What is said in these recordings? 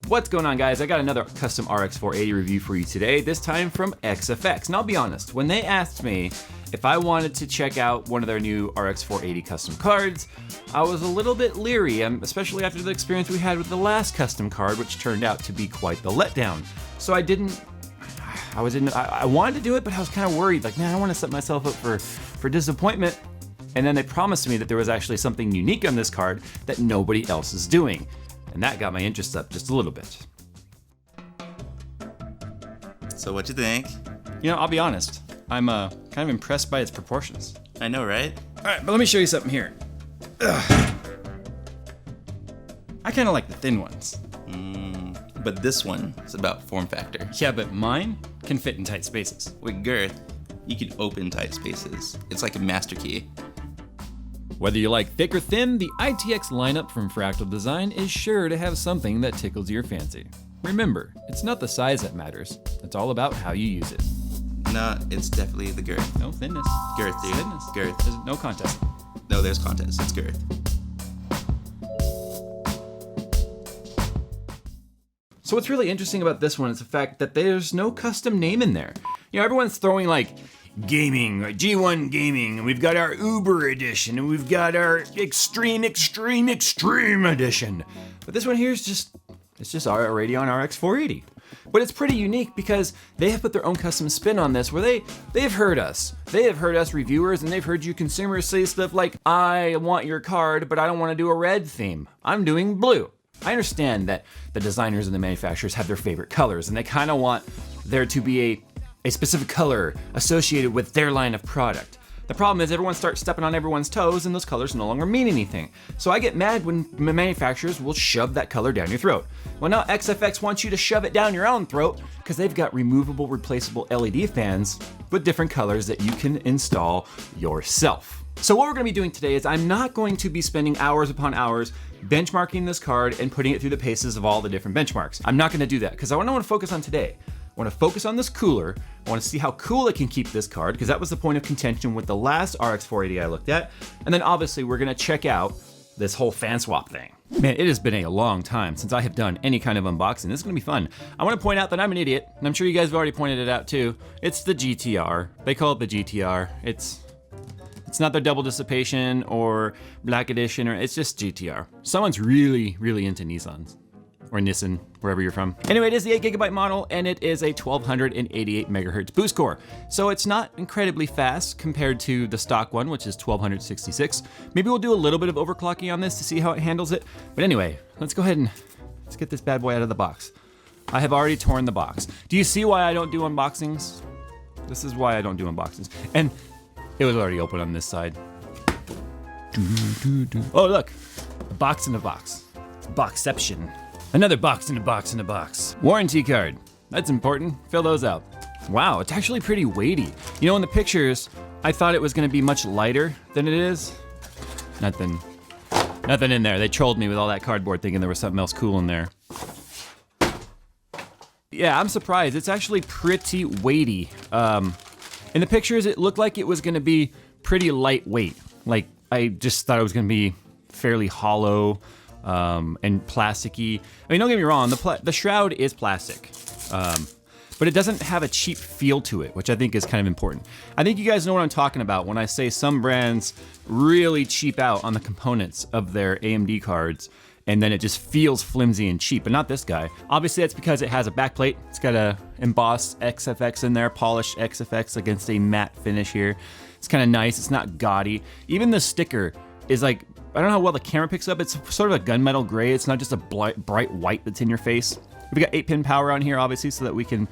What's going on, guys? I got another custom RX480 review for you today, this time from XFX. And I'll be honest, when they asked me if I wanted to check out one of their new RX480 custom cards, I was a little bit leery, especially after the experience we had with the last custom card, which turned out to be quite the letdown. So I wanted to do it, but I was kind of worried, like, man, I don't want to set myself up for disappointment. And then they promised me that there was actually something unique on this card that nobody else is doing. And that got my interest up just a little bit. So what'd you think? You know, I'll be honest. I'm kind of impressed by its proportions. I know, right? All right, but let me show you something here. Ugh. I kind of like the thin ones. But this one is about form factor. Yeah, but mine can fit in tight spaces. With girth, you can open tight spaces. It's like a master key. Whether you like thick or thin, the ITX lineup from Fractal Design is sure to have something that tickles your fancy. Remember, it's not the size that matters. It's all about how you use it. No, it's definitely the girth. No, thinness. Girth, dude. Thinness. Girth. There's no contest. No, there's contest. It's girth. So what's really interesting about this one is the fact that there's no custom name in there. You know, everyone's throwing like gaming, G1 gaming, and we've got our Uber edition, and we've got our extreme edition. But this one here is just our Radeon RX480. But it's pretty unique because they have put their own custom spin on this where they've heard us. They have heard us reviewers, and they've heard you consumers say stuff like, I want your card, but I don't want to do a red theme. I'm doing blue. I understand that the designers and the manufacturers have their favorite colors, and they kind of want there to be a specific color associated with their line of product. The problem is everyone starts stepping on everyone's toes and those colors no longer mean anything. So I get mad when manufacturers will shove that color down your throat. Well, now XFX wants you to shove it down your own throat because they've got removable, replaceable LED fans with different colors that you can install yourself. So what we're gonna be doing today is I'm not going to be spending hours upon hours benchmarking this card and putting it through the paces of all the different benchmarks. I'm not gonna do that because I want to focus on today. I want to focus on this cooler. I want to see how cool it can keep this card because that was the point of contention with the last RX480 I looked at. And then obviously we're gonna check out this whole fan swap thing. Man, it has been a long time since I have done any kind of unboxing. This is gonna be fun. I wanna point out that I'm an idiot, and I'm sure you guys have already pointed it out too. It's the GTR. They call it the GTR. It's not their double dissipation or black edition, or it's just GTR. Someone's really into Nissans. Or Nissan, wherever you're from. Anyway, it is the 8GB model, and it is a 1288 megahertz boost core. So it's not incredibly fast compared to the stock one, which is 1266. Maybe we'll do a little bit of overclocking on this to see how it handles it. But anyway, let's go ahead and let's get this bad boy out of the box. I have already torn the box. Do you see why I don't do unboxings? This is why I don't do unboxings. And it was already open on this side. Oh, look, a box in a box. It's boxception. Another box in a box in a box. Warranty card. That's important. Fill those out. Wow, it's actually pretty weighty. You know, in the pictures, I thought it was gonna be much lighter than it is. Nothing in there. They trolled me with all that cardboard thinking there was something else cool in there. Yeah, I'm surprised. It's actually pretty weighty. In the pictures, it looked like it was gonna be pretty lightweight. Like, I just thought it was gonna be fairly hollow. And plasticky. I mean, don't get me wrong, the shroud is plastic, but it doesn't have a cheap feel to it, which I think is kind of important. I think you guys know what I'm talking about when I say some brands really cheap out on the components of their AMD cards, and then it just feels flimsy and cheap, but not this guy. Obviously, that's because it has a backplate. It's got a embossed XFX in there, polished XFX against a matte finish here. It's kind of nice, it's not gaudy. Even the sticker is like, I don't know how well the camera picks up. It's sort of a gunmetal gray. It's not just a bright white that's in your face. We've got 8-pin power on here, obviously, so that we can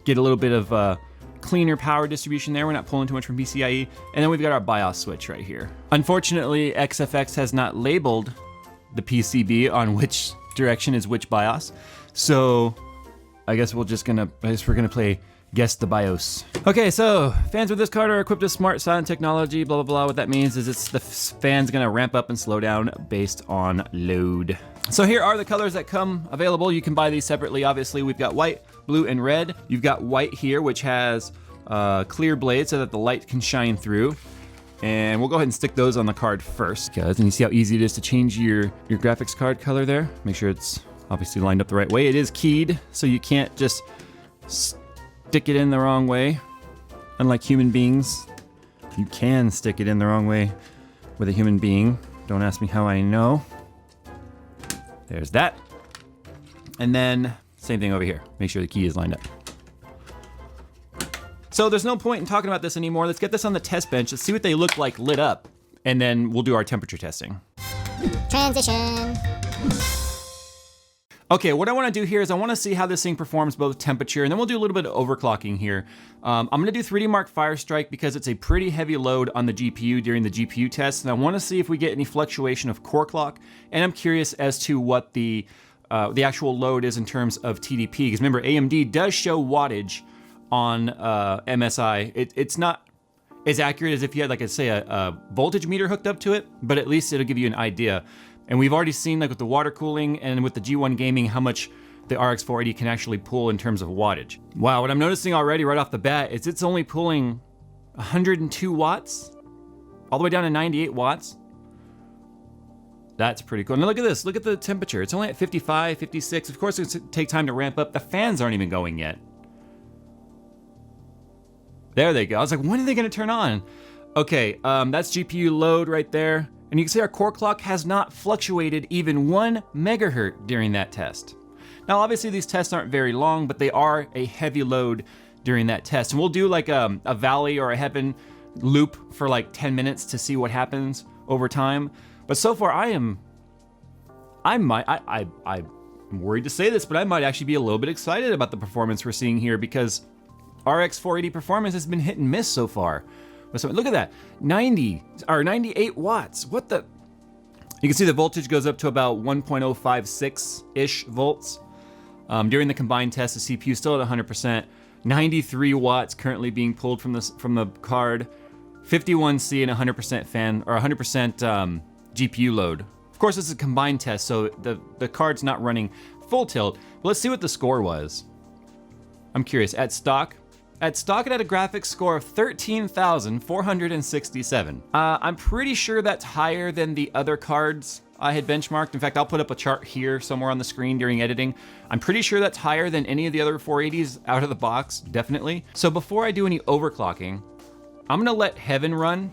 get a little bit of cleaner power distribution there. We're not pulling too much from PCIe. And then we've got our BIOS switch right here. Unfortunately, XFX has not labeled the PCB on which direction is which BIOS. So I guess we're gonna play Guess the BIOS. Okay, so fans with this card are equipped with smart silent technology, blah, blah, blah. What that means is the fan's gonna ramp up and slow down based on load. So here are the colors that come available. You can buy these separately. Obviously, we've got white, blue, and red. You've got white here, which has clear blades so that the light can shine through. And we'll go ahead and stick those on the card first, guys. And you see how easy it is to change your graphics card color there? Make sure it's Obviously lined up the right way. It is keyed, so you can't just stick it in the wrong way. Unlike human beings, you can stick it in the wrong way with a human being. Don't ask me how I know. There's that. And then same thing over here. Make sure the key is lined up. So there's no point in talking about this anymore. Let's get this on the test bench. Let's see what they look like lit up. And then we'll do our temperature testing. Transition. Okay, what I want to do here is I want to see how this thing performs both temperature, and then we'll do a little bit of overclocking here. I'm going to do 3D Mark Firestrike because it's a pretty heavy load on the GPU during the GPU test, and I want to see if we get any fluctuation of core clock, and I'm curious as to what the actual load is in terms of TDP, because remember, AMD does show wattage on MSI. It's not as accurate as if you had, like, say, a voltage meter hooked up to it, but at least it'll give you an idea. And we've already seen, like with the water cooling and with the G1 gaming, how much the RX480 can actually pull in terms of wattage. Wow, what I'm noticing already right off the bat is it's only pulling 102 watts, all the way down to 98 watts. That's pretty cool. Now look at this, look at the temperature. It's only at 55, 56. Of course, it's gonna take time to ramp up. The fans aren't even going yet. There they go. I was like, when are they gonna turn on? Okay, that's GPU load right there. And you can see our core clock has not fluctuated even 1 megahertz during that test. Now, obviously these tests aren't very long, but they are a heavy load during that test. And we'll do like a valley or a heaven loop for like 10 minutes to see what happens over time. But so far I'm worried to say this, but I might actually be a little bit excited about the performance we're seeing here, because RX480 performance has been hit and miss so far. So look at that, 90 or 98 watts. What the? You can see the voltage goes up to about 1.056-ish volts. During the combined test, the CPU still at 100%. 93 watts currently being pulled from the card. 51C and 100% fan or 100% GPU load. Of course, this is a combined test, so the card's not running full tilt. But let's see what the score was. I'm curious. At stock, it had a graphics score of 13,467. I'm pretty sure that's higher than the other cards I had benchmarked. In fact, I'll put up a chart here somewhere on the screen during editing. I'm pretty sure that's higher than any of the other 480s out of the box, definitely. So before I do any overclocking, I'm gonna let Heaven run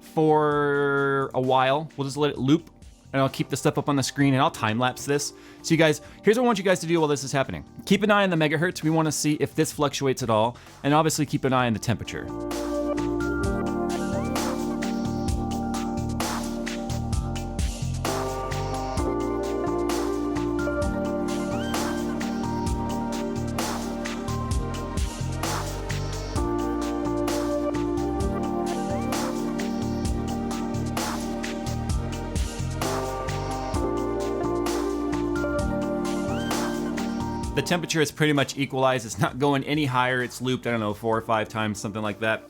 for a while. We'll just let it loop, and I'll keep the stuff up on the screen, and I'll time lapse this. So you guys, here's what I want you guys to do while this is happening. Keep an eye on the megahertz. We want to see if this fluctuates at all, and obviously keep an eye on the temperature. The temperature is pretty much equalized. It's not going any higher. It's looped, I don't know, 4 or 5 times, something like that.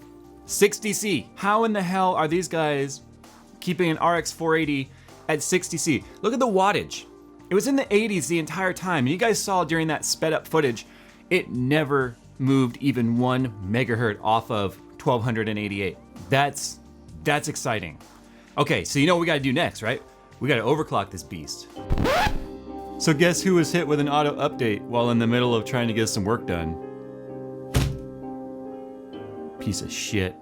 60C. How in the hell are these guys keeping an RX 480 at 60C? Look at the wattage. It was in the 80s the entire time. You guys saw during that sped up footage, it never moved even 1 megahertz off of 1288. That's exciting. Okay, so you know what we gotta do next, right? We gotta overclock this beast. So guess who was hit with an auto update while in the middle of trying to get some work done? Piece of shit.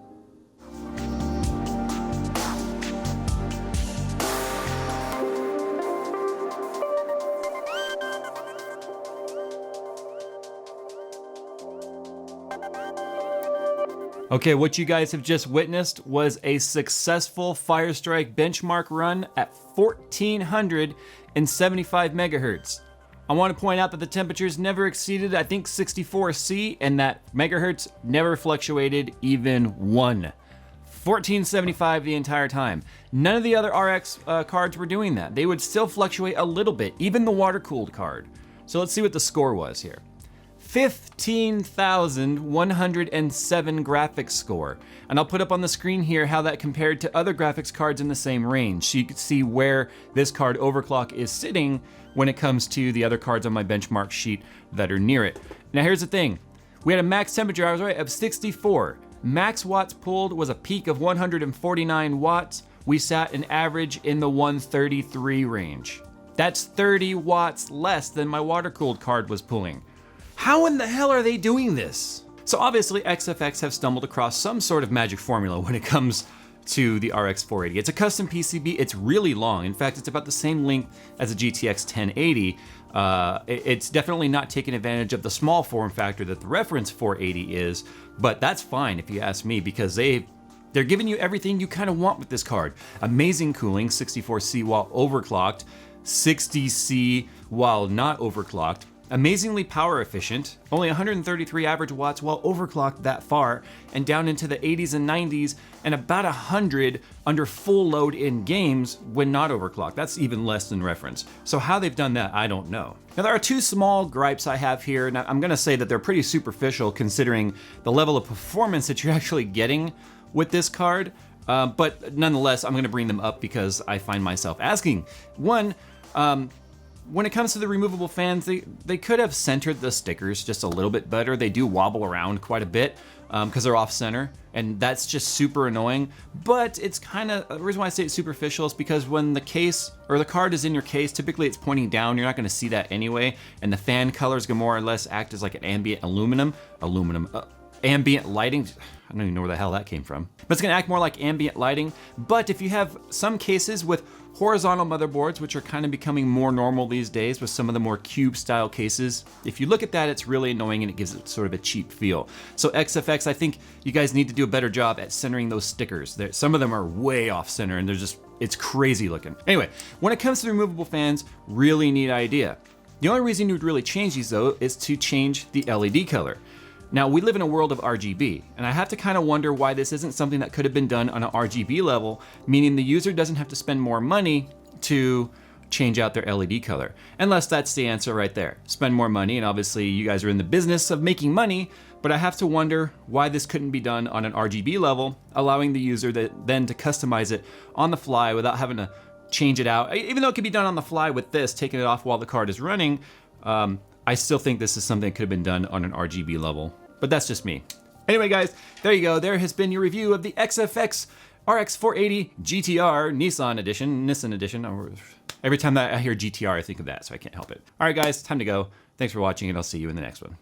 Okay, what you guys have just witnessed was a successful Firestrike benchmark run at 1475 megahertz. I want to point out that the temperatures never exceeded, I think, 64C, and that megahertz never fluctuated even 1. 1475 the entire time. None of the other RX cards were doing that. They would still fluctuate a little bit, even the water-cooled card. So let's see what the score was here. 15,107 graphics score. And I'll put up on the screen here how that compared to other graphics cards in the same range. So you can see where this card overclock is sitting when it comes to the other cards on my benchmark sheet that are near it. Now here's the thing. We had a max temperature, I was right, of 64. Max watts pulled was a peak of 149 watts. We sat an average in the 133 range. That's 30 watts less than my water-cooled card was pulling. How in the hell are they doing this? So obviously XFX have stumbled across some sort of magic formula when it comes to the RX480. It's a custom PCB, it's really long. In fact, it's about the same length as a GTX 1080. It's definitely not taking advantage of the small form factor that the reference 480 is, but that's fine if you ask me, because they're giving you everything you kind of want with this card. Amazing cooling, 64C while overclocked, 60C while not overclocked. Amazingly power efficient, only 133 average watts while overclocked that far, and down into the 80s and 90s, and about 100 under full load in games when not overclocked. That's even less than reference. So how they've done that, I don't know. Now there are two small gripes I have here, and I'm gonna say that they're pretty superficial considering the level of performance that you're actually getting with this card, but nonetheless, I'm gonna bring them up because I find myself asking. One, when it comes to the removable fans, they could have centered the stickers just a little bit better. They do wobble around quite a bit because they're off center, and that's just super annoying. But it's kind of, the reason why I say it's superficial is because when the case or the card is in your case, typically it's pointing down. You're not going to see that anyway, and the fan colors can more or less act as like an ambient ambient lighting. I don't even know where the hell that came from. But it's gonna act more like ambient lighting. But if you have some cases with horizontal motherboards, which are kind of becoming more normal these days with some of the more cube style cases, if you look at that, it's really annoying and it gives it sort of a cheap feel. So XFX, I think you guys need to do a better job at centering those stickers. Some of them are way off center and it's crazy looking. Anyway, when it comes to the removable fans, really neat idea. The only reason you'd really change these though is to change the LED color. Now, we live in a world of RGB, and I have to kind of wonder why this isn't something that could have been done on an RGB level, meaning the user doesn't have to spend more money to change out their LED color. Unless that's the answer right there. Spend more money, and obviously you guys are in the business of making money, but I have to wonder why this couldn't be done on an RGB level, allowing the user then to customize it on the fly without having to change it out. Even though it could be done on the fly with this, taking it off while the card is running, I still think this is something that could have been done on an RGB level. But that's just me. Anyway, guys, there you go. There has been your review of the XFX RX480 GTR Nissan edition. Every time that I hear GTR, I think of that, so I can't help it. All right, guys, time to go. Thanks for watching, and I'll see you in the next one.